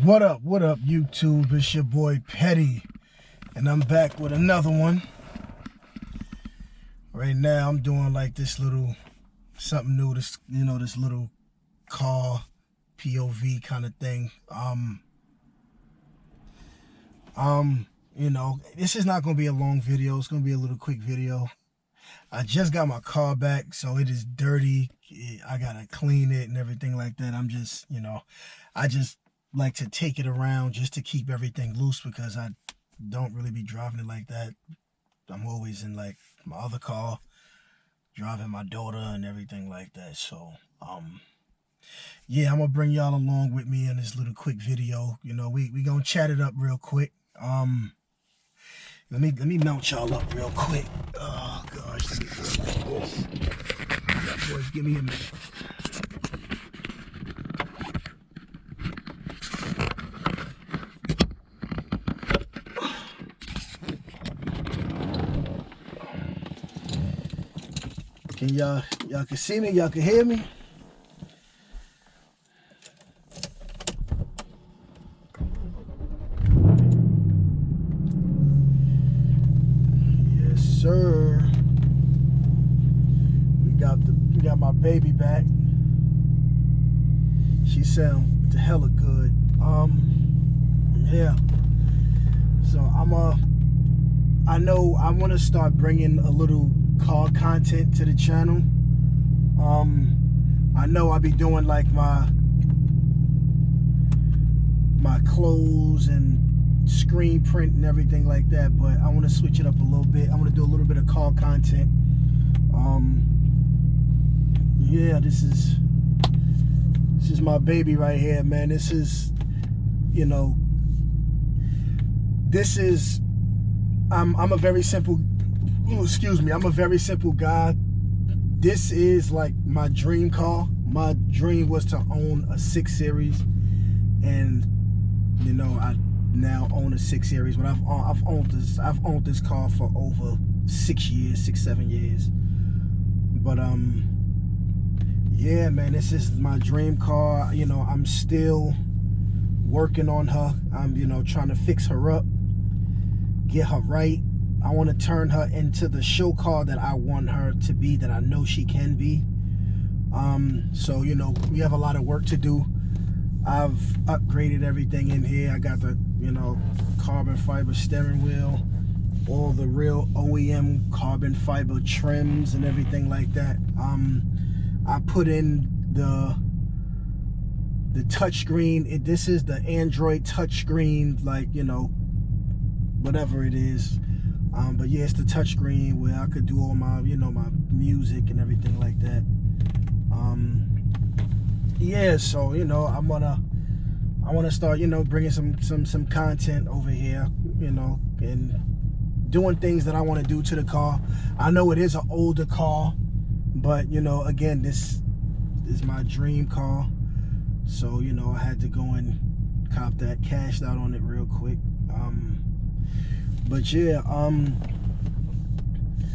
What up, YouTube? It's your boy Petty, and I'm back with another one. Right now, I'm doing like this little something new. This little car POV kind of thing. This is not gonna be a long video. It's gonna be a little quick video. I just got my car back, so it is dirty. I gotta clean it and everything like that. I just like to take it around just to keep everything loose because I don't really be driving it like that. I'm always in like my other car, driving my daughter and everything like that. So, yeah, I'm gonna bring y'all along with me in this little quick video. We gonna chat it up real quick. Let me mount y'all up real quick. Oh gosh, let me do this. Boys, give me a minute. Can y'all can see me? Y'all can hear me? Yes, sir. We got my baby back. She sound hella good. Yeah. So I know I want to start bringing a little car content to the channel. I know I'll be doing like my clothes and screen print and everything like that, but I want to switch it up a little bit. I want to do a little bit of car content. Yeah, this is my baby right here, man. This is, I'm a very simple, I'm a very simple guy. This is like my dream car. My dream was to own a 6 Series, and I now own a 6 Series. But I've owned this car for over 6-7 years. But yeah, man, this is my dream car. I'm still working on her. I'm trying to fix her up, get her right. I want to turn her into the show car that I want her to be, that I know she can be. So we have a lot of work to do. I've upgraded everything in here. I got the carbon fiber steering wheel, all the real OEM carbon fiber trims and everything like that. I put in the touchscreen. This is the Android touchscreen, like whatever it is. But yeah, it's the touchscreen where I could do all my my music and everything like that. Yeah, so I wanna start bringing some content over here, and doing things that I want to do to the car. I know it is an older car, but again, this is my dream car. So I had to go and cop that, cashed out on it real quick. But yeah,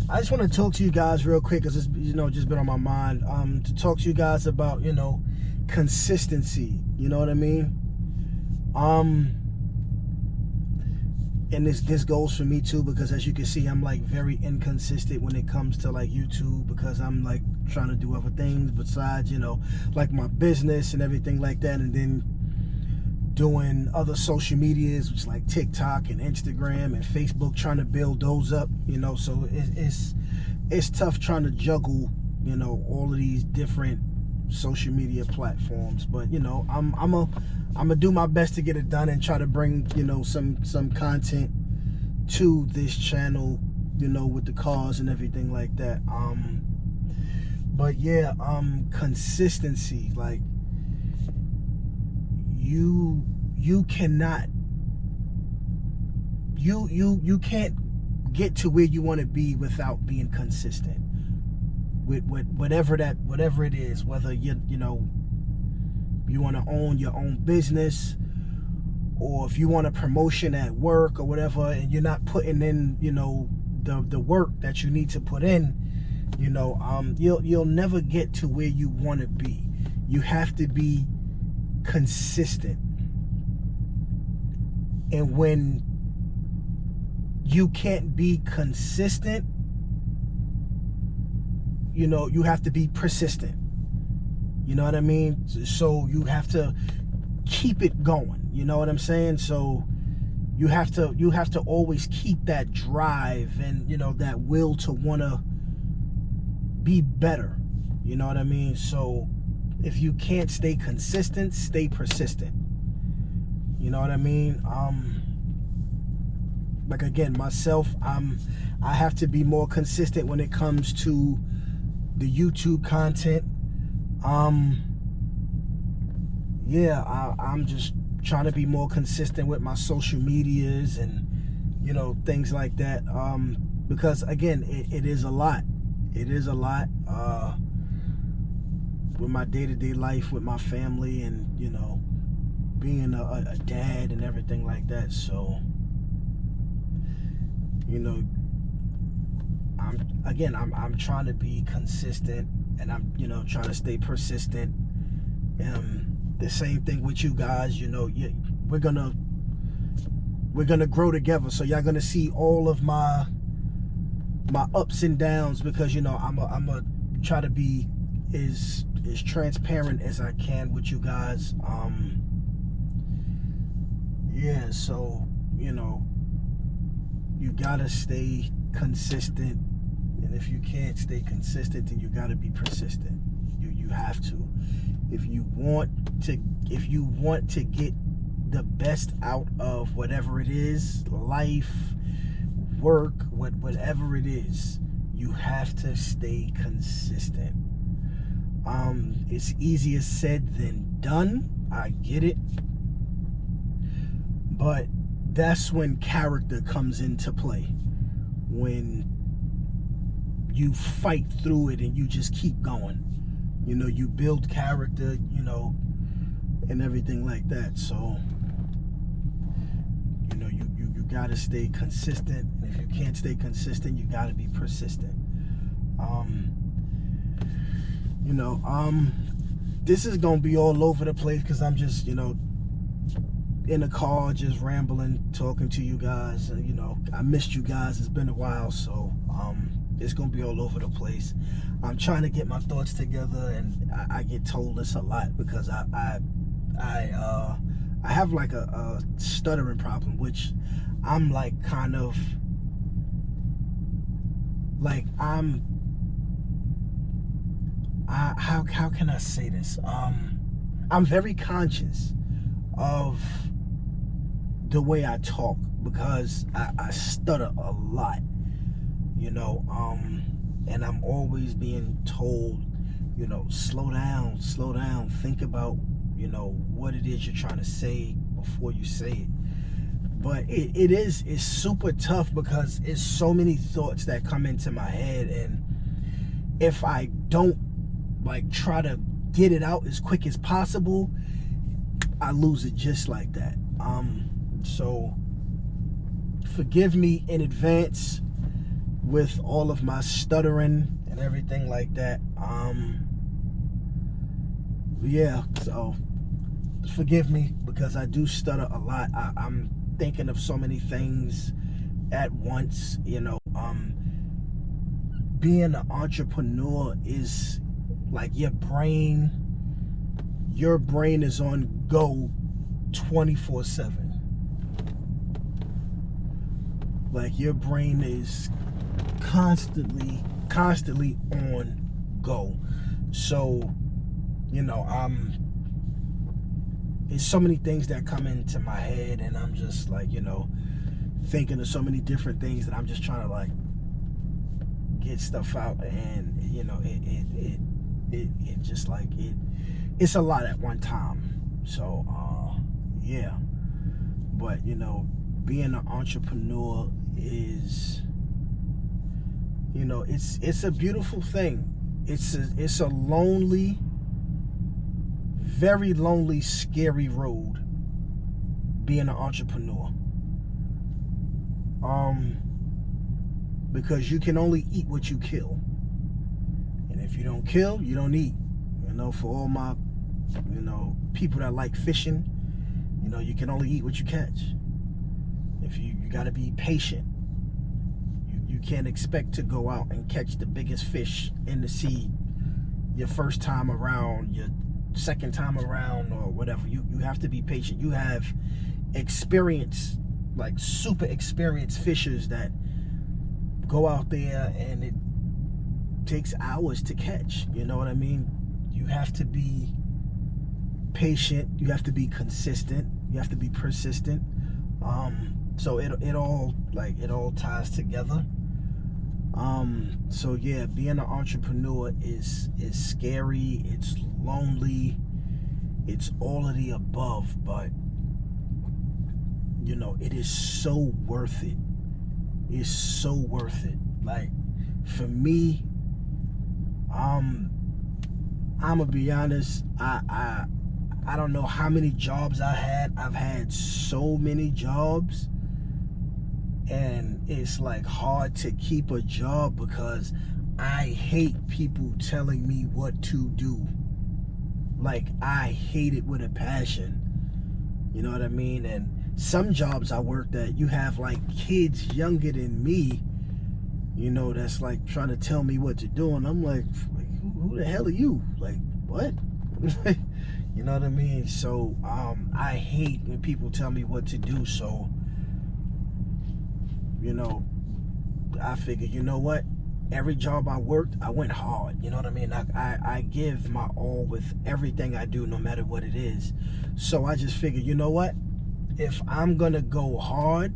I just want to talk to you guys real quick because it's just been on my mind. To talk to you guys about consistency. You know what I mean? And this goes for me too, because as you can see, I'm like very inconsistent when it comes to like YouTube, because I'm like trying to do other things besides like my business and everything like that, and then doing other social medias, which like TikTok and Instagram and Facebook, trying to build those up, so it's tough trying to juggle, all of these different social media platforms. But I'm gonna do my best to get it done and try to bring some content to this channel, with the cars and everything like that. But yeah, consistency, like you cannot, you can't get to where you want to be without being consistent with whatever it is, whether you want to own your own business, or if you want a promotion at work or whatever, and you're not putting in the work that you need to put in, you'll never get to where you want to be. You have to be consistent. And when you can't be consistent, you know, you have to be persistent. You know what I mean? So you have to keep it going. You know what I'm saying? So you have to always keep that drive and, you know, that will to want to be better. You know what I mean? So if you can't stay consistent, stay persistent. You know what I mean? Like, again, myself, I have to be more consistent when it comes to the YouTube content. Yeah, I'm just trying to be more consistent with my social medias and, you know, things like that. Because again, it is a lot. It is a lot. With my day-to-day life, with my family, and, you know, being a dad and everything like that. So, you know, I'm trying to be consistent, and I'm, you know, trying to stay persistent. The same thing with you guys. You know, we're gonna grow together. So y'all gonna see all of my ups and downs, because, you know, I'm a try to be as transparent as I can with you guys. Yeah, so, you know, you gotta stay consistent, and if you can't stay consistent, then you gotta be persistent. You have to. If you want to get the best out of whatever it is, life, work, whatever it is, you have to stay consistent. It's easier said than done. I get it. But that's when character comes into play. When you fight through it and you just keep going. You know, you build character, you know, and everything like that. So, you know, you gotta stay consistent. And if you can't stay consistent, you gotta be persistent. You know, this is gonna be all over the place, because I'm just, you know, in the car, just rambling, talking to you guys. You know, I missed you guys. It's been a while, so it's gonna be all over the place. I'm trying to get my thoughts together, and I get told this a lot, because I have like a stuttering problem, which I'm like kind of like how can I say this? I'm very conscious of the way I talk, because I stutter a lot, you know, and I'm always being told, you know, slow down, think about, you know, what it is you're trying to say before you say it. But it's super tough, because it's so many thoughts that come into my head, and if I don't like try to get it out as quick as possible, I lose it just like that. So forgive me in advance with all of my stuttering and everything like that. Yeah, so forgive me, because I do stutter a lot. I'm thinking of so many things at once, you know. Being an entrepreneur is like your brain is on go 24/7. Like, your brain is constantly on go. So, you know, there's so many things that come into my head, and I'm just like, you know, thinking of so many different things that I'm just trying to like get stuff out, and, you know, it just like it's a lot at one time. So yeah, but, you know, being an entrepreneur is, you know, it's a beautiful thing. It's a lonely, very lonely, scary road, being an entrepreneur. Because you can only eat what you kill, and if you don't kill, you don't eat. You know, for all my, you know, people that like fishing, you know, you can only eat what you catch. If you got to be patient. You can't expect to go out and catch the biggest fish in the sea your first time around, your second time around, or whatever. You have to be patient. You have experience, like super experienced fishers that go out there and it takes hours to catch. You know what I mean? You have to be patient. You have to be consistent. You have to be persistent. So it all ties together. So yeah, being an entrepreneur is scary, it's lonely, it's all of the above, but you know, it is so worth it. It's so worth it. Like, for me, I'm gonna be honest, I don't know how many jobs I had. I've had so many jobs, and it's like hard to keep a job because I hate people telling me what to do. Like, I hate it with a passion. You know what I mean? And some jobs I worked at, you have like kids younger than me, you know, that's like trying to tell me what to do, and I'm like who the hell are you? Like, what? You know what I mean? So I hate when people tell me what to do. So, you know, I figured, you know what? Every job I worked, I went hard. You know what I mean? I give my all with everything I do, no matter what it is. So I just figured, you know what? If I'm gonna go hard,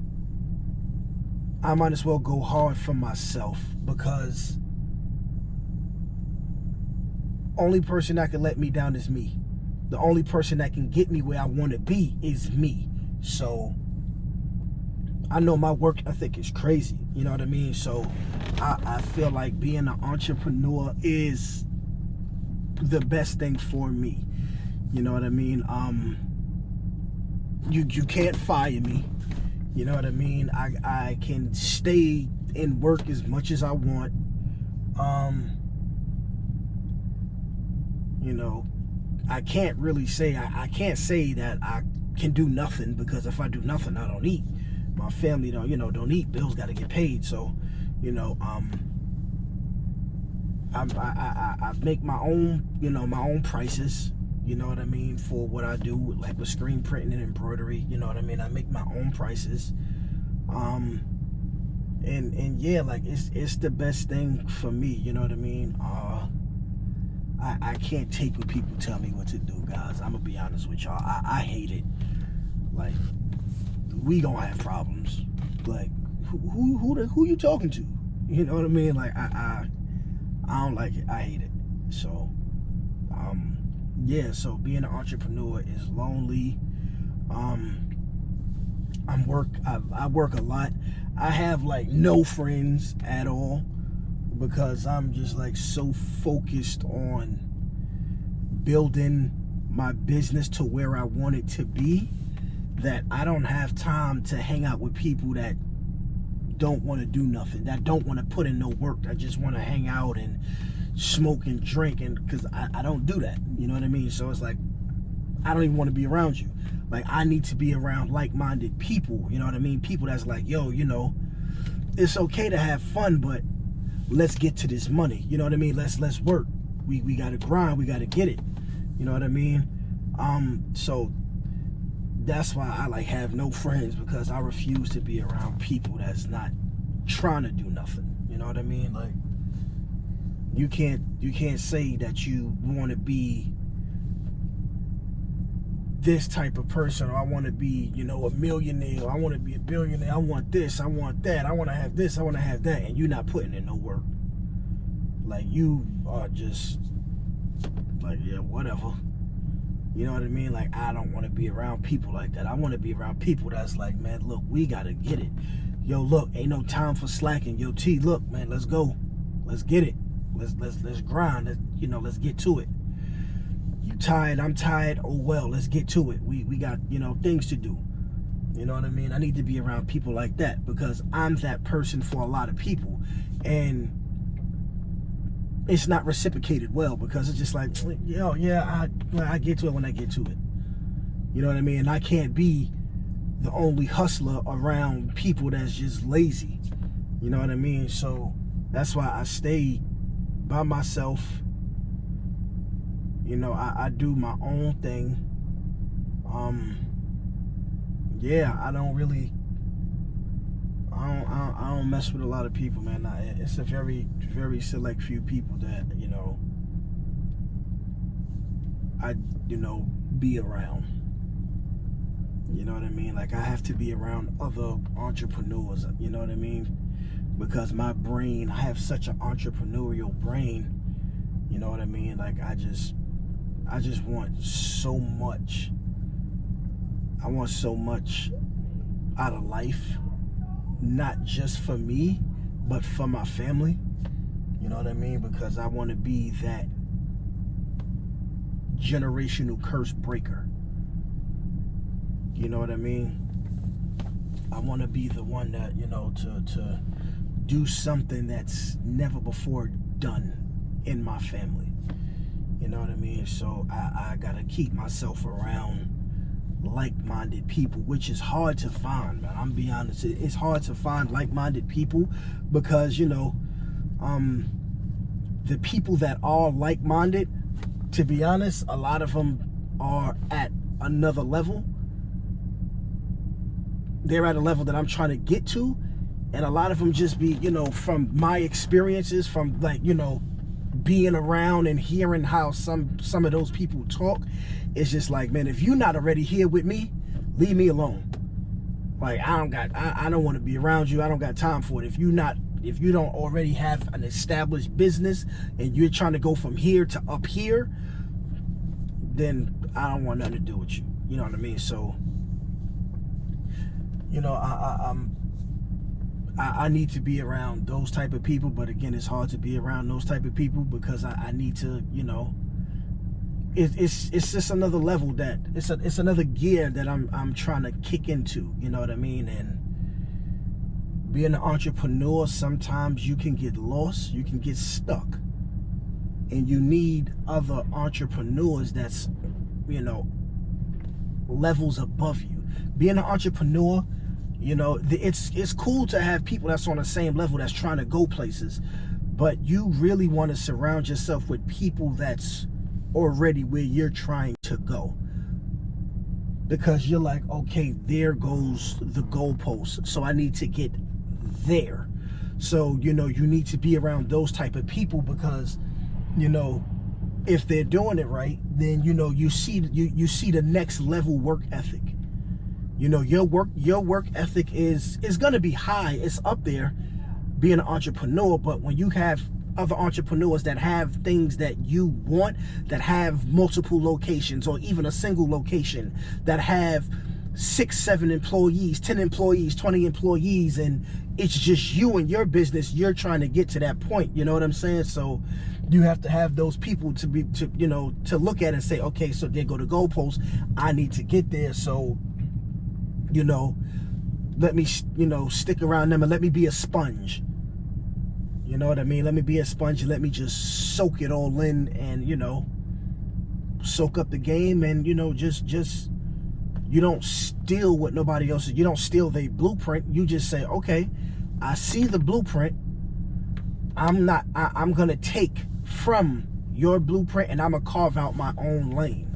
I might as well go hard for myself, because only person that can let me down is me. The only person that can get me where I want to be is me. So I know my work ethic is crazy. You know what I mean? So I feel like being an entrepreneur is the best thing for me. You know what I mean? You can't fire me. You know what I mean? I can stay in work as much as I want. You know, I can't really say, I can't say that I can do nothing, because if I do nothing, I don't eat. My family don't eat. Bills got to get paid. So, you know, I make my own, my own prices. You know what I mean, for what I do, like with screen printing and embroidery. You know what I mean? I make my own prices. And yeah, like it's the best thing for me. You know what I mean? I can't take when people tell me what to do, guys. I'm gonna be honest with y'all. I hate it. Like, we gonna have problems. Like, who you talking to? You know what I mean? Like, I don't like it. I hate it. So, yeah. So being an entrepreneur is lonely. I work a lot. I have like no friends at all, because I'm just like so focused on building my business to where I want it to be, that I don't have time to hang out with people that don't want to do nothing, that don't want to put in no work, that just want to hang out and smoke and drink, and because I don't do that. You know what I mean? So it's like, I don't even want to be around you. Like, I need to be around like-minded people. You know what I mean? People that's like, yo, it's okay to have fun, but let's get to this money. You know what I mean? Let's work. We gotta grind. We gotta get it. You know what I mean? So that's why I like have no friends, because I refuse to be around people that's not trying to do nothing. You know what I mean? Like, you can't say that you want to be this type of person, or I want to be, a millionaire, or I want to be a billionaire, I want this, I want that, I want to have this, I want to have that, and you're not putting in no work. Like, you are just like, yeah, whatever. You know what I mean? Like, I don't want to be around people like that. I want to be around people that's like, man, look, we got to get it. Yo, look, ain't no time for slacking. Yo, T, look, man, let's go. Let's get it. Let's grind. Let's get to it. You tired, I'm tired, oh well, let's get to it. We got, things to do. You know what I mean? I need to be around people like that, because I'm that person for a lot of people, and it's not reciprocated well, because it's just like, yo, yeah, I get to it when I get to it. You know what I mean? And I can't be the only hustler around people that's just lazy. You know what I mean? So that's why I stay by myself. You know, I do my own thing. Yeah, I don't mess with a lot of people, man. It's a very, very select few people that, you know, I be around. You know what I mean? Like, I have to be around other entrepreneurs, you know what I mean? Because my brain, I have such an entrepreneurial brain, you know what I mean? Like, I just want so much. I want so much out of life, not just for me, but for my family. You know what I mean? Because I want to be that generational curse breaker. You know what I mean? I want to be the one that, you know, to do something that's never before done in my family. You know what I mean? So I gotta keep myself around like-minded people, which is hard to find, man. I'm be honest, it's hard to find like-minded people because, you know, the people that are like-minded, to be honest, a lot of them are at another level. They're at a level that I'm trying to get to, and a lot of them just be, you know, from my experiences, from, like, you know, being around and hearing how some of those people talk. It's just like, man, if you're not already here with me, leave me alone. Like, I don't want to be around you. I don't got time for it. If you don't already have an established business and you're trying to go from here to up here, then I don't want nothing to do with you. You know what I mean? So, you know, I need to be around those type of people, but again, it's hard to be around those type of people because I need to, you know, it's just another level that it's another gear that I'm trying to kick into. You know what I mean? And being an entrepreneur, sometimes you can get lost, you can get stuck, and you need other entrepreneurs that's, you know, levels above you. Being an entrepreneur, you know, it's cool to have people that's on the same level that's trying to go places, but you really want to surround yourself with people that's already where you're trying to go, because you're like, okay, there goes the goalpost, so I need to get there. So, you know, you need to be around those type of people because, you know, if they're doing it right, then, you know, you see the next level work ethic. You know, your work ethic is going to be high. It's up there being an entrepreneur. But when you have other entrepreneurs that have things that you want, that have multiple locations or even a single location, that have 6, 7 employees, 10 employees, 20 employees, and it's just you and your business, you're trying to get to that point. You know what I'm saying? So you have to have those people to look at and say, okay, so there go the goalposts. I need to get there. So, you know, let me, you know, stick around them and let me be a sponge. You know what I mean? Let me be a sponge and let me just soak it all in and, you know, soak up the game and, you know, just you don't steal what nobody else is. You don't steal their blueprint. You just say, okay, I see the blueprint. I'm going to take from your blueprint and I'm going to carve out my own lane.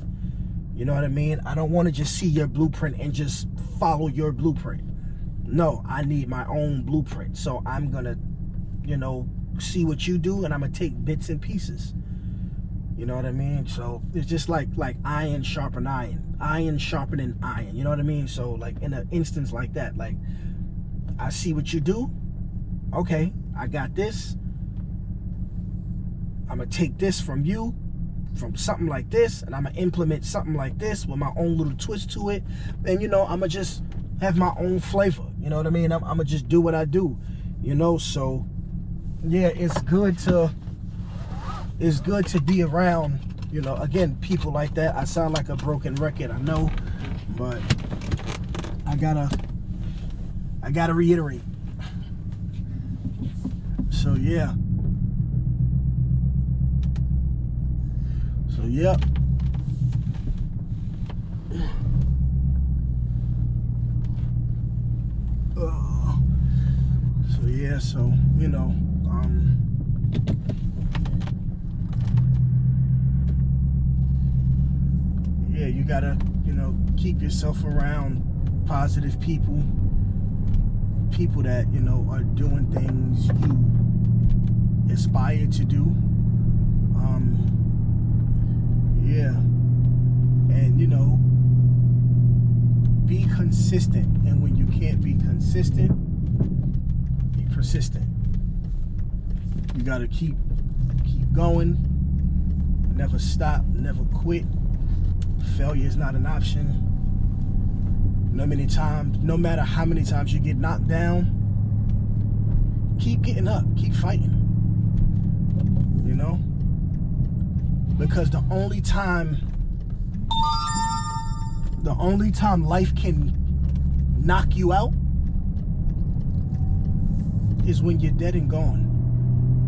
You know what I mean? I don't want to just see your blueprint and just follow your blueprint. No, I need my own blueprint. So I'm going to, you know, see what you do and I'm going to take bits and pieces. You know what I mean? So it's just like iron sharpen iron, iron sharpening iron. You know what I mean? So like in an instance like that, like I see what you do. Okay, I got this. I'm going to take this from you, from something like this, and I'm going to implement something like this with my own little twist to it. And, you know, I'm going to just have my own flavor. You know what I mean? I'm going to just do what I do, you know? So, yeah, it's good to be around, you know, again, people like that. I sound like a broken record, I know, but I gotta reiterate. So, yeah. yeah, so, you know, yeah, you gotta, you know, keep yourself around positive people that, you know, are doing things you aspire to do. Yeah, and, you know, be consistent, and when you can't be consistent, be persistent. You gotta keep going, never stop, never quit. Failure is not an option. No matter how many times you get knocked down, keep getting up, keep fighting. You know? Because the only time life can knock you out is when you're dead and gone.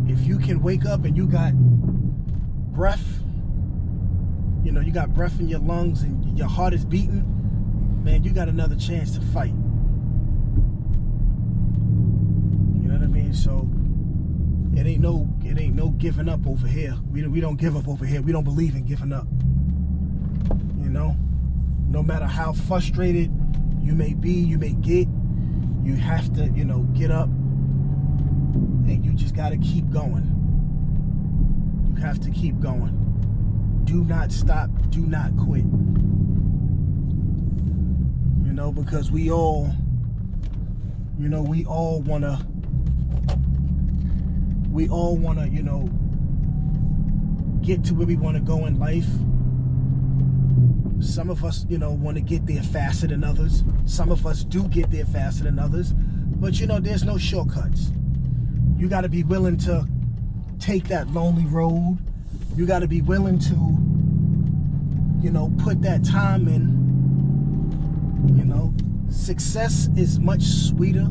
If you can wake up and you got breath, you know, you got breath in your lungs and your heart is beating, man, you got another chance to fight. You know what I mean? So it ain't no giving up over here. We don't give up over here. We don't believe in giving up. You know? No matter how frustrated you may be, you may get, you have to, you know, get up, and you just got to keep going. You have to keep going. Do not stop. Do not quit. You know, because we all want to, you know, get to where we want to go in life. Some of us, you know, want to get there faster than others. Some of us do get there faster than others. But, you know, there's no shortcuts. You got to be willing to take that lonely road. You got to be willing to, you know, put that time in. You know, success is much sweeter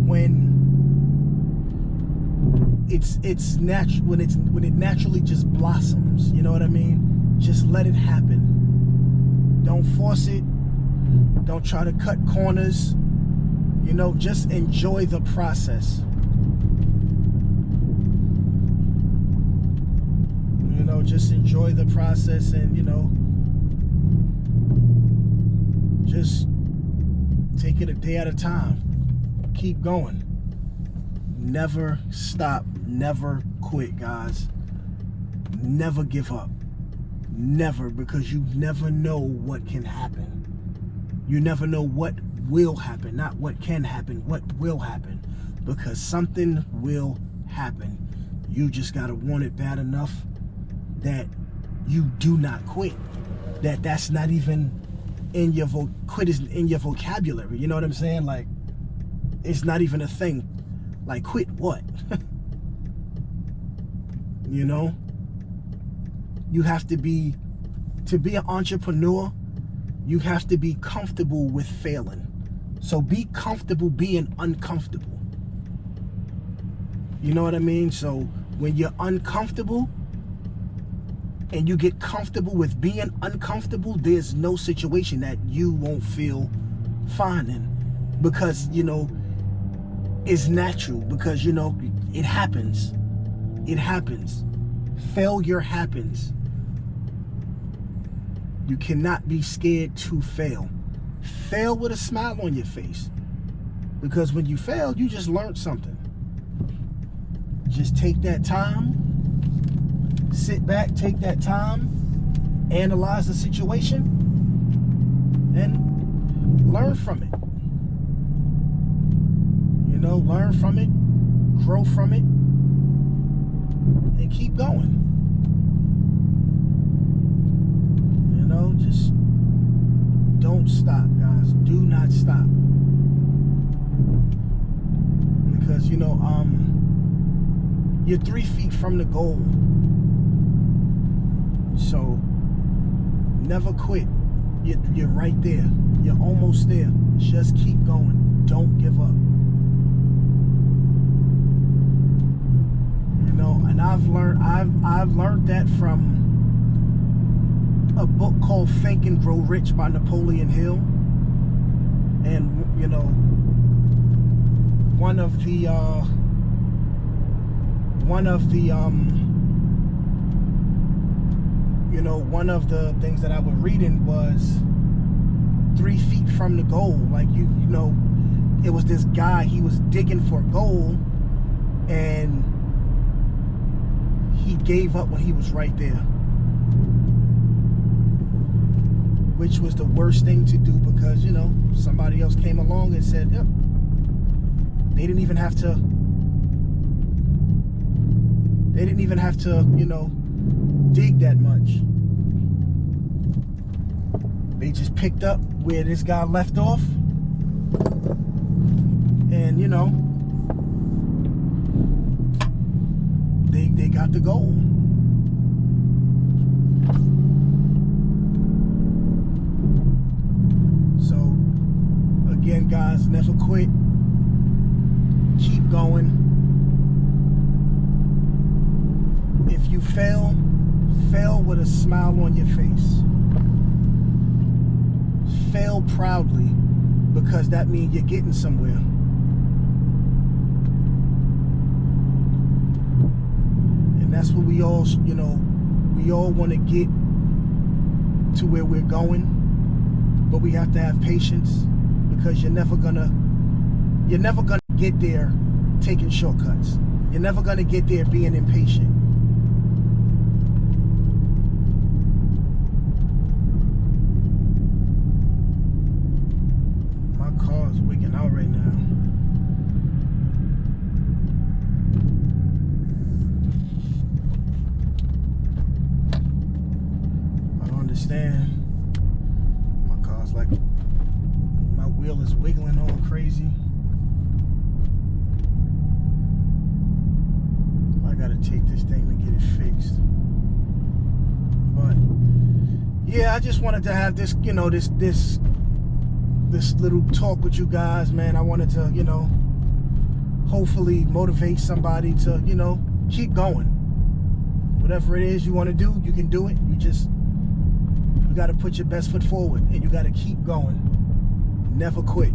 when it's natural, when it naturally just blossoms. You know what I mean? Just let it happen. Don't force it. Don't try to cut corners. You know, just enjoy the process. You know, just enjoy the process, and, you know, just take it a day at a time. Keep going. Never stop. Never quit, guys. Never give up. Never, because you never know what can happen. You never know what will happen. Not what can happen, what will happen. Because something will happen. You just gotta want it bad enough that you do not quit. That's not even in your quit isn't in your vocabulary. You know what I'm saying? Like, it's not even a thing. Like, quit what? You know? You have to be an entrepreneur, you have to be comfortable with failing. So be comfortable being uncomfortable. You know what I mean? So when you're uncomfortable and you get comfortable with being uncomfortable, there's no situation that you won't feel fine in. Because, you know, it's natural. Because, you know, it happens. It happens. Failure happens. You cannot be scared to fail. Fail with a smile on your face. Because when you fail, you just learned something. Just take that time. Sit back, take that time. Analyze the situation. And learn from it. You know, learn from it. Grow from it. And keep going. You know, just don't stop, guys. Do not stop. Because, you know, you're 3 feet from the goal. So never quit. You're right there. You're almost there. Just keep going. Don't give up. You know, and I've learned that from a book called Think and Grow Rich by Napoleon Hill. And, you know, one of the you know, one of the things that I was reading was 3 feet from the goal. Like, you know, it was this guy, he was digging for gold, and he gave up when he was right there, which was the worst thing to do, because, you know, somebody else came along and said, yep, they didn't even have to, you know, dig that much. They just picked up where this guy left off, and, you know, they got the goal. So again, guys, never quit. Keep going. If you fail with a smile on your face. Fail proudly, because that means you're getting somewhere. And that's what we all, you know, we all want to get to where we're going, but we have to have patience, because you're never gonna get there taking shortcuts. You're never gonna get there being impatient. My car's wigging out right now. I don't understand. My car's like, my wheel is wiggling all crazy. I gotta take this thing to get it fixed. But yeah, I just wanted to have this, you know, this little talk with you guys, man. I wanted to, you know, hopefully motivate somebody to, you know, keep going. Whatever it is you want to do, you can do it. You got to put your best foot forward, and you got to keep going. Never quit.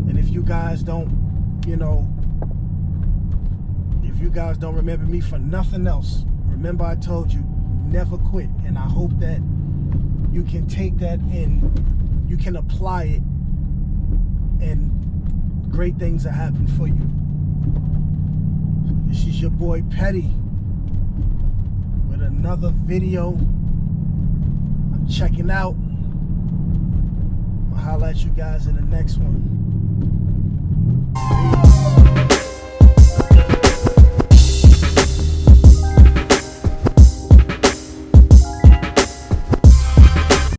And if you guys don't, you know, if you guys don't remember me for nothing else, remember I told you, never quit. And I hope that you can take that and you can apply it, and great things will happen for you. So this is your boy Petty with another video. I'm checking out. I'll holler at you guys in the next one. Peace.